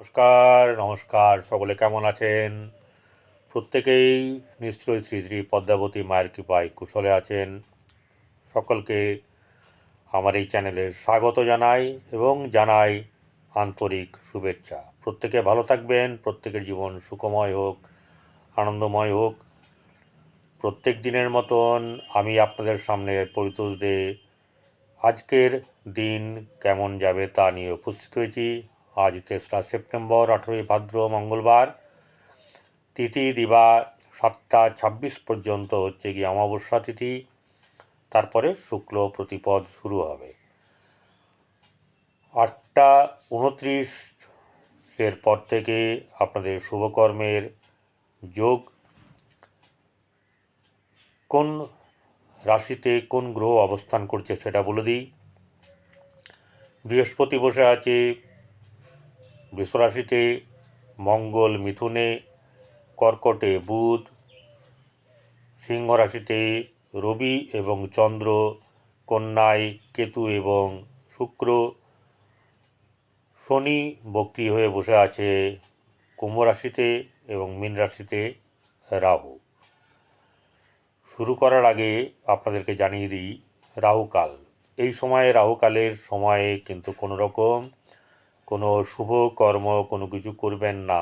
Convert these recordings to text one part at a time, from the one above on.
নমস্কার, নমস্কার। সকলে কেমন আছেন? প্রত্যেকেই নিশ্চয়ই শ্রী শ্রী পদ্মাবতী মায়ের কৃপায় কুশলে আছেন। সকলকে আমার এই চ্যানেলে স্বাগত জানাই এবং জানাই আন্তরিক শুভেচ্ছা। প্রত্যেকে ভালো থাকবেন, প্রত্যেকের জীবন সুখময় হোক, আনন্দময় হোক। প্রত্যেক দিনের মতন আমি আপনাদের সামনে পরিতোষ দে আজকের দিন কেমন যাবে তা নিয়ে উপস্থিত হয়েছি। আজ 3রা সেপ্টেম্বর, 18ই ভাদ্র, মঙ্গলবার। তিথি দিবা 7টা 26 পর্যন্ত হচ্ছে গিয়ে অমাবস্যা তিথি। তারপরে শুক্ল প্রতিপদ শুরু হবে 8টা 29 এর পর থেকে আপনাদের শুভকর্মের যোগ। কোন রাশিতে কোন গ্রহ অবস্থান করছে সেটা বলে দিই। বৃহস্পতি বসে আছে বৃষ রাশিতে, মঙ্গল মিথুনে, কর্কটে বুধ, সিংহ রাশিতে রবি এবং চন্দ্র, কন্যায় কেতু এবং শুক্র, শনি বক্রী হয়ে বসে আছে কুম্ভ রাশিতে এবং মীন রাশিতে রাহু। শুরু করার আগে আপনাদেরকে জানিয়ে দিই রাহুকাল। এই সময়ে রাহুকালের সময়ে কিন্তু কোনো রকম কোনো শুভ কর্ম কোনো কিছু করবেন না।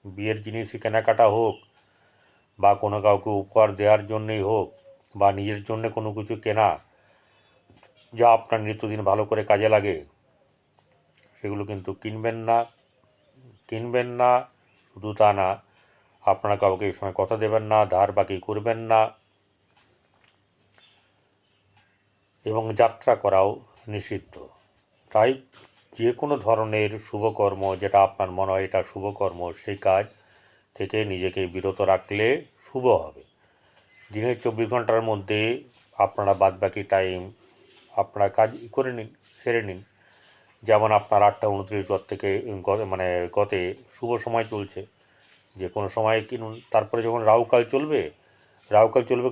বিয়ের জিনিসই কেনাকাটা হোক বা কোনো কাউকে উপহার দেওয়ার জন্যই হোক বা নিজের জন্য কোনো কিছু কেনা যা আপনার নিত্যদিন ভালো করে কাজে লাগে সেগুলো কিন্তু কিনবেন না। শুধু তা না, আপনারা কাউকে এই সময় কথা দেবেন না, ধার বাকি করবেন না এবং যাত্রা করাও নিষিদ্ধ। তাই যে কোনো ধরনের শুভকর্ম যেটা আপনার মনে হয় এটা শুভকর্ম, সেই কাজ থেকে নিজেকে বিরত রাখলে শুভ হবে। দিনের 24 ঘন্টার মধ্যে আপনারা বাদবাকি টাইম আপনারা কাজ করে নিন, সেরে নিন। যেমন আপনার 8টা 29 থেকে গতে শুভ সময় চলছে, যে কোনো সময় কিনুন। তারপরে যখন রাহুকাল চলবে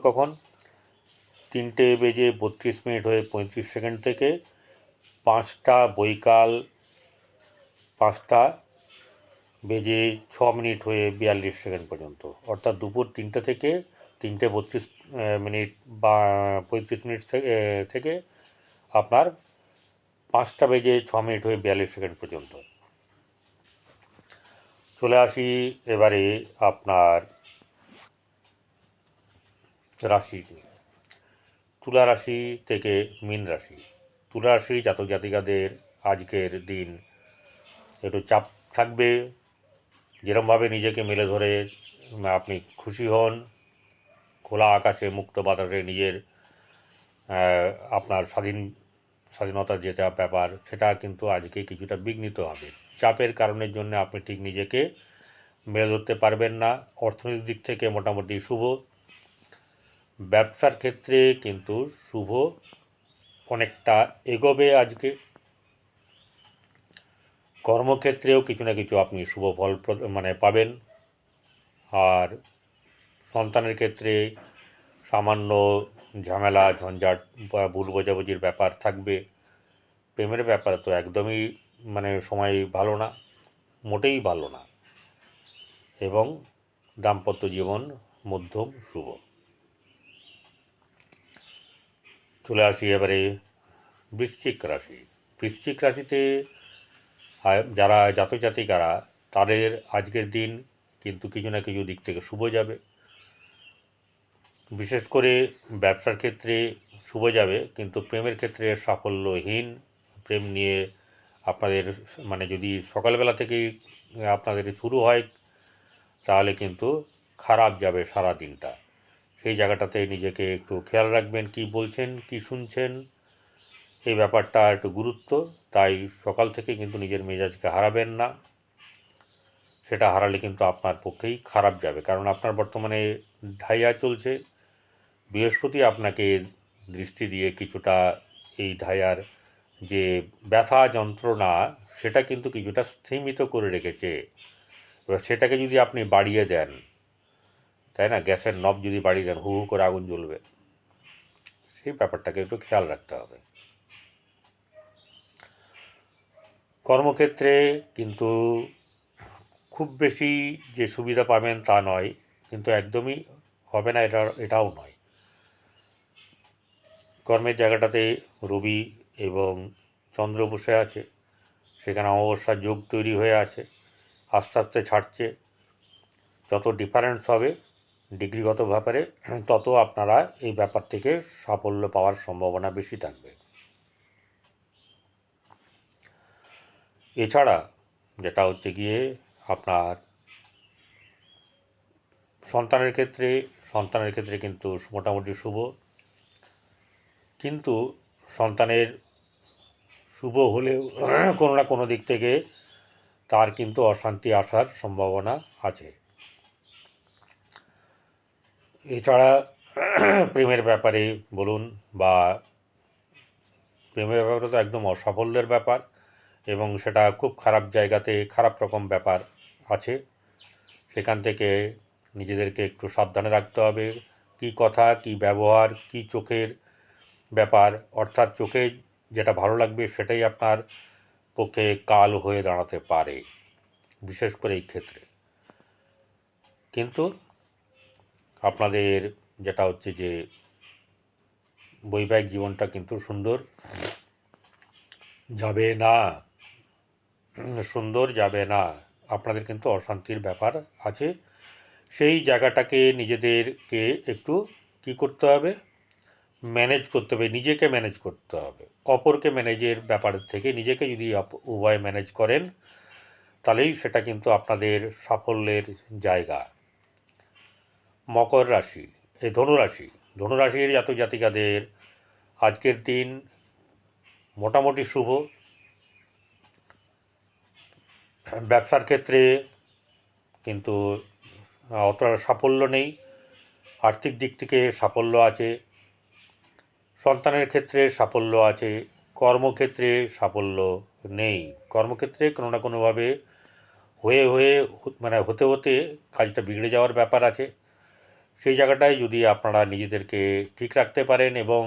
কখন? 3:32 হয়ে 35 সেকেন্ড থেকে 5:06 হয়ে 42 সেকেন্ড পর্যন্ত, অর্থাৎ দুপুর 3টে থেকে 3:32 বা 35 থেকে আপনার 5:06 হয়ে 42 সেকেন্ড পর্যন্ত। চলে আসি এবারে আপনার রাশি, তুলা রাশি থেকে মীন রাশি। তুলা রাশি জাতক জাতিকাদের আজকের দিন একটু চাপ থাকবে। যেরমভাবে নিজেকে মেলে ধরে আপনি খুশি হন, খোলা আকাশে মুক্ত বাতাসে নিজের আপনার স্বাধীনতার যেটা ব্যাপার সেটা কিন্তু আজকে কিছুটা বিঘ্নিত হবে। চাপের কারণের জন্য আপনি ঠিক নিজেকে মেলে ধরতে পারবেন না। অর্থনৈতিক দিক থেকে মোটামুটি শুভ। ব্যবসার ক্ষেত্রে কিন্তু শুভ অনেকটা এগোবে আজকে। কর্মক্ষেত্রেও কিছু না কিছু আপনি শুভ ফল পাবেন। আর সন্তানের ক্ষেত্রে সামান্য ঝামেলা ঝঞ্ঝাট বা ভুল বোঝাবুঝির ব্যাপার থাকবে। প্রেমের ব্যাপার তো একদমই সময় ভালো না, মোটেই ভালো না। এবং দাম্পত্য জীবন মধ্যম শুভ। চলে আসি এবারে বৃশ্চিক রাশি। বৃশ্চিক রাশিতে যারা জাতক জাতিকারা, তাদের আজকের দিন কিন্তু কিছু না কিছু দিক থেকে শুভ যাবে। বিশেষ করে ব্যবসার ক্ষেত্রে শুভ যাবে, কিন্তু প্রেমের ক্ষেত্রে সাফল্যহীন। প্রেম নিয়ে আপনাদের যদি সকালবেলা থেকেই আপনাদের শুরু হয় তাহলে কিন্তু খারাপ যাবে সারা দিনটা। সেই জায়গাটাতে নিজেকে একটু খেয়াল রাখবেন, কি বলছেন কি শুনছেন, এই ব্যাপারটা একটু গুরুত্ব। তাই সকাল থেকে কিন্তু নিজের মেজাজকে হারাবেন না। সেটা হারালে কিন্তু আপনার পক্ষেই খারাপ যাবে, কারণ আপনার বর্তমানে ঢাইয়া চলছে। বৃহস্পতি আপনাকে দৃষ্টি দিয়ে কিছুটা এই ঢাইয়ার যে ব্যথা যন্ত্রণা সেটা কিন্তু কিছুটা স্থিমিত করে রেখেছে। এবার সেটাকে যদি আপনি বাড়িয়ে দেন, তাই না, গ্যাসের নব যদি বাড়িয়ে দেন হু হু করে আগুন জ্বলবে। সেই ব্যাপারটাকে একটু খেয়াল রাখতে হবে। কর্মক্ষেত্রে কিন্তু খুব বেশি যে সুবিধা পাবেন তা নয়, কিন্তু একদমই হবে না এটাও নয়। কর্মের জায়গাটাতে রবি এবং চন্দ্র বসে আছে, সেখানে অমাবস্যার যোগ তৈরি হয়ে আছে, আস্তে আস্তে ছাড়ছে। যত ডিফারেন্স হবে ডিগ্রিগত ব্যাপারে, তত আপনারা এই ব্যাপার থেকে সাফল্য পাওয়ার সম্ভাবনা বেশি থাকবে। এছাড়া যেটা হচ্ছে গিয়ে আপনার সন্তানের ক্ষেত্রে কিন্তু মোটামুটি শুভ, কিন্তু সন্তানের শুভ হলেও কোনো না কোনো দিক থেকে তার কিন্তু অশান্তি আসার সম্ভাবনা আছে। এছাড়া প্রেমের ব্যাপারে বলুন বা প্রেমের ব্যাপারে তো একদম অসাফল্যের ব্যাপার, এবং সেটা খুব খারাপ জায়গাতে খারাপ রকম ব্যাপার আছে। সেখান থেকে নিজেদেরকে একটু সাবধানে রাখতে হবে। কী কথা, কী ব্যবহার, কী চোখের ব্যাপার, অর্থাৎ চোখে যেটা ভালো লাগবে সেটাই আপনার পক্ষে কাল হয়ে দাঁড়াতে পারে, বিশেষ করে এই ক্ষেত্রে। কিন্তু আপনাদের যেটা হচ্ছে যে বৈবাহিক জীবনটা কিন্তু সুন্দর যাবে না। আপনাদের কিন্তু অশান্তির ব্যাপার আছে। সেই জায়গাটাকে নিজেদেরকে একটু কী করতে হবে, ম্যানেজ করতে হবে, নিজেকে ম্যানেজ করতে হবে। অপরকে ম্যানেজের ব্যাপার থেকে নিজেকে যদি উভয় ম্যানেজ করেন, তাহলেই সেটা কিন্তু আপনাদের সাফল্যের জায়গা। মকর রাশি, এই ধনুরাশির জাতক জাতিকাদের আজকের দিন মোটামুটি শুভ। ব্যবসার ক্ষেত্রে কিন্তু অতটা সাফল্য নেই, আর্থিক দিক থেকে সাফল্য আছে, সন্তানের ক্ষেত্রে সাফল্য আছে, কর্মক্ষেত্রে সাফল্য নেই। কর্মক্ষেত্রে কোনো না কোনোভাবে হতে হতে কাজটা বিগড়ে যাওয়ার ব্যাপার আছে। সেই জায়গাটায় যদি আপনারা নিজেদেরকে ঠিক রাখতে পারেন এবং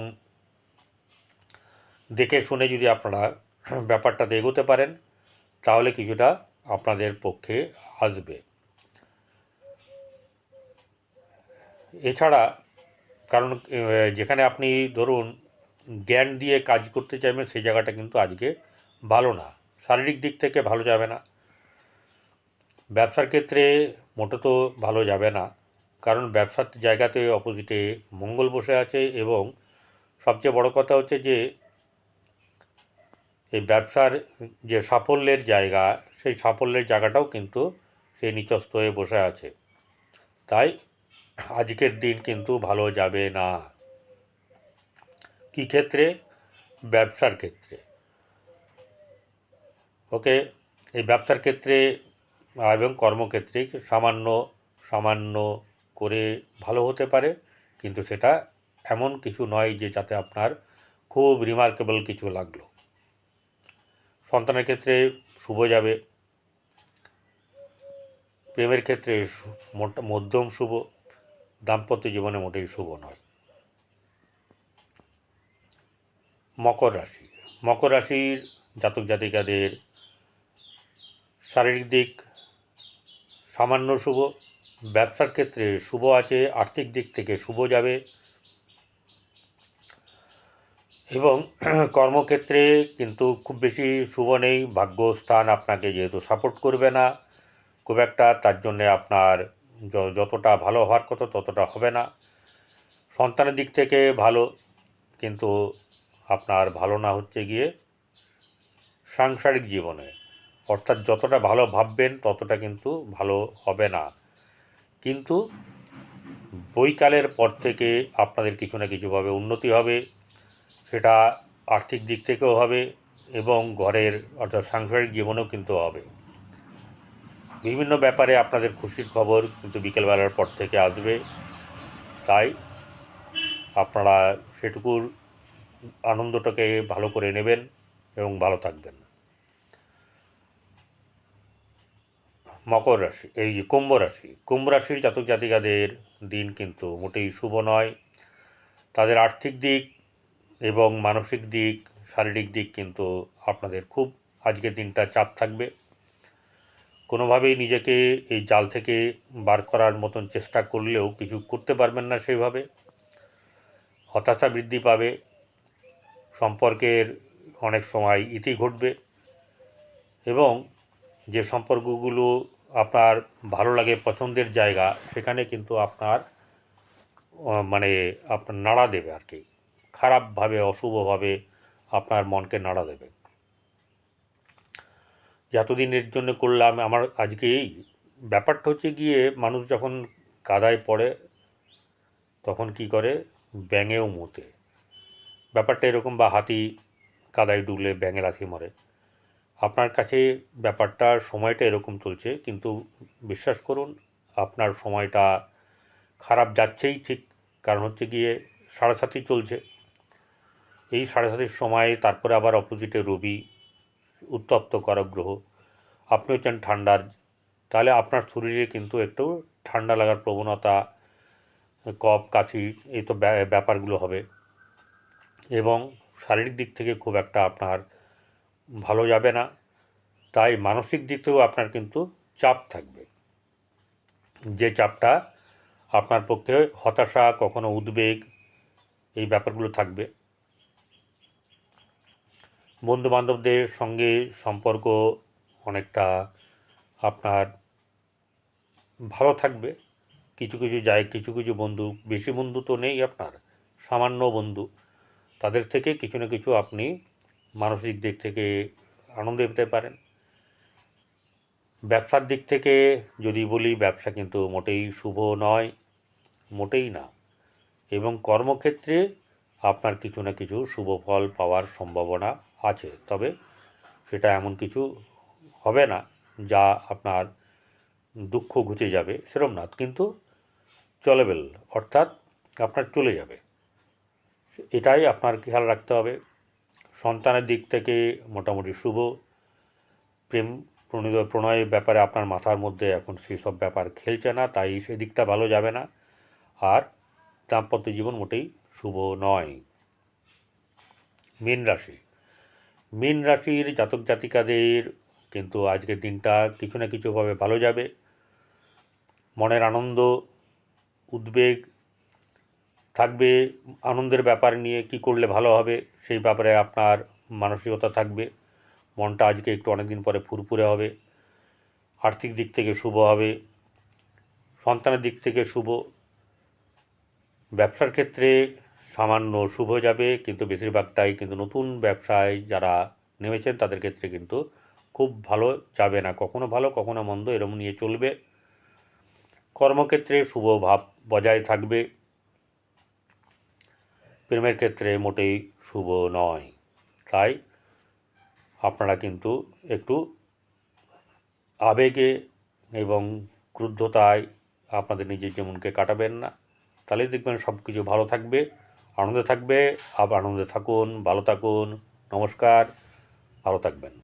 দেখে শুনে যদি আপনারা ব্যাপারটাতে এগোতে পারেন, তাহলে কিছুটা আপনাদের পক্ষে আসবে। এছাড়া কারণ যেখানে আপনি ধরুন জ্ঞান দিয়ে কাজ করতে চাইবেন, সেই জায়গাটা কিন্তু আজকে ভালো না, শারীরিক দিক থেকে ভালো যাবে না। ব্যবসার ক্ষেত্রে মোটো তো ভালো যাবে না, কারণ ব্যবসার জায়গাতে অপোজিটে মঙ্গল বসে আছে, এবং সবচেয়ে বড় কথা হচ্ছে যে এই ব্যবসার যে সাফল্যের জায়গা, সেই সাফল্যের জায়গাটাও কিন্তু সে নিচস্থ হয়ে বসে আছে। তাই আজকের দিন কিন্তু ভালো যাবে না। কী ক্ষেত্রে? ব্যবসার ক্ষেত্রে। ওকে, এই ব্যবসার ক্ষেত্রে এবং কর্মক্ষেত্রে সামান্য করে ভালো হতে পারে, কিন্তু সেটা এমন কিছু নয় যে যাতে আপনার খুব রিমার্কেবল কিছু লাগলো। সন্তানের ক্ষেত্রে শুভ যাবে, প্রেমের ক্ষেত্রে মধ্যম শুভ, দাম্পত্য জীবনে মোটেই শুভ নয়। মকর রাশির জাতক জাতিকাদের শারীরিক দিক সামান্য শুভ, ব্যবসার ক্ষেত্রে শুভ আছে, আর্থিক দিক থেকে শুভ যাবে, এবং কর্মক্ষেত্রে কিন্তু খুব বেশি শুভ নেই। ভাগ্যস্থান আপনাকে যেহেতু সাপোর্ট করবে না খুব একটা, তার জন্যে আপনার যতটা ভালো হওয়ার কথা ততটা হবে না। সন্তানের দিক থেকে ভালো, কিন্তু আপনার ভালো না হচ্ছে গিয়ে সাংসারিক জীবনে, অর্থাৎ যতটা ভালো ভাববেন ততটা কিন্তু ভালো হবে না। কিন্তু বৈকালের পর থেকে আপনাদের কিছু না কিছুভাবে উন্নতি হবে, সেটা আর্থিক দিক থেকেও হবে এবং ঘরের অর্থাৎ সাংসারিক জীবনেও কিন্তু হবে। বিভিন্ন ব্যাপারে আপনাদের খুশির খবর কিন্তু বিকেলবেলার পর থেকে আসবে, তাই আপনারা সেটুকুর আনন্দটাকে ভালো করে নেবেন এবং ভালো থাকবেন। কুম্ভ রাশির জাতক জাতিকাদের দিন কিন্তু মোটেই শুভ নয়। তাদের আর্থিক দিক এবং মানসিক দিক, শারীরিক দিক কিন্তু আপনাদের খুব আজকের দিনটা চাপ থাকবে। কোনোভাবেই নিজেকে এই জাল থেকে বার করার মতন চেষ্টা করলেও কিছু করতে পারবেন না সেইভাবে। হতাশা বৃদ্ধি পাবে, সম্পর্কের অনেক সময় ইতি ঘটবে, এবং যে সম্পর্কগুলো আপনার ভালো লাগে, পছন্দের জায়গা, সেখানে কিন্তু আপনার মানে আপনার নাড়া দেবে আর কি, খারাপভাবে, অশুভভাবে আপনার মনকে নাড়া দেবে। যতদিনের জন্য করলাম আমার আজকে এই ব্যাপারটা হচ্ছে গিয়ে, মানুষ যখন কাদায় পড়ে তখন কি করে, ব্যাঙেও মুতে। ব্যাপারটা এরকম, বা হাতি কাদায় ডুবলে ব্যাঙে লাথি মারে। আপনার কাছে ব্যাপারটার সময়টা এরকম চলছে, কিন্তু বিশ্বাস করুন আপনার সময়টা খারাপ যাচ্ছেই ঠিক। কারণ হচ্ছে গিয়ে 7.5 চলছে, এই 7.5 সময় তারপরে আবার অপোজিটে রবি, উত্তপ্ত কারক গ্রহ। আপনি হচ্ছেন ঠান্ডার, তাহলে আপনার শরীরে কিন্তু একটু ঠান্ডা লাগার প্রবণতা, কফ কাশি, এই তো ব্যাপারগুলো হবে, এবং শারীরিক দিক থেকে খুব একটা আপনার ভালো যাবে না। তাই মানসিক দিক থেকেও আপনার কিন্তু চাপ থাকবে, যে চাপটা আপনার পক্ষে হতাশা, কখনো উদ্বেগ, এই ব্যাপারগুলো থাকবে। বন্ধুবান্ধবদের সঙ্গে সম্পর্ক অনেকটা আপনার ভালো থাকবে। কিছু কিছু বন্ধু, বেশি বন্ধু তো নেই আপনার, সামান্য বন্ধু, তাদের থেকে কিছু না কিছু আপনি মানসিক দিক থেকে আনন্দ পেতে পারেন। ব্যবসার দিক থেকে যদি বলি, ব্যবসা কিন্তু মোটেই শুভ নয়, মোটেই না। এবং কর্মক্ষেত্রে আপনার কিছু না কিছু শুভ ফল পাওয়ার সম্ভাবনা আছে, তবে সেটা এমন কিছু হবে না যা আপনার দুঃখ ঘুচে যাবে, সেরম না, কিন্তু চলেবেল, অর্থাৎ আপনার চলে যাবে, এটাই আপনার খেয়াল রাখতে হবে। সন্তানের দিক থেকে মোটামুটি শুভ। প্রেম প্রণয়ের ব্যাপারে আপনার মাথার মধ্যে এখন সেই সব ব্যাপার খেলছে না, তাই সেদিকটা ভালো যাবে না। আর দাম্পত্য জীবন মোটেই শুভ নয়। মীন রাশির জাতক জাতিকাদের কিন্তু আজকের দিনটা কিছু না কিছুভাবে ভালো যাবে। মনের আনন্দ, উদ্বেগ থাকবে, আনন্দের ব্যাপার নিয়ে কি করলে ভালো হবে সেই ব্যাপারে আপনার মানসিকতা থাকবে। মনটা আজকে একটু অনেকদিন পরে ফুরফুরে হবে। আর্থিক দিক থেকে শুভ হবে, সন্তানের দিক থেকে শুভ। ব্যবসার ক্ষেত্রে সামান্য শুভ যাবে, কিন্তু বেশিরভাগটাই কিন্তু নতুন ব্যবসায় যারা নেমেছেন তাদের ক্ষেত্রে কিন্তু খুব ভালো যাবে না, কখনো ভালো কখনো মন্দ, এরম নিয়ে চলবে। কর্মক্ষেত্রে শুভ ভাব বজায় থাকবে, প্রেমের ক্ষেত্রে মোটেই শুভ নয়। তাই আপনারা কিন্তু একটু আবেগে এবং ক্রুদ্ধতায় আপনাদের নিজের জীবনকে কাটাবেন না, তাহলে দেখবেন সব কিছু ভালো থাকবে, আনন্দে থাকবে। আনন্দে থাকুন, ভালো থাকুন, নমস্কার, ভালো থাকবেন।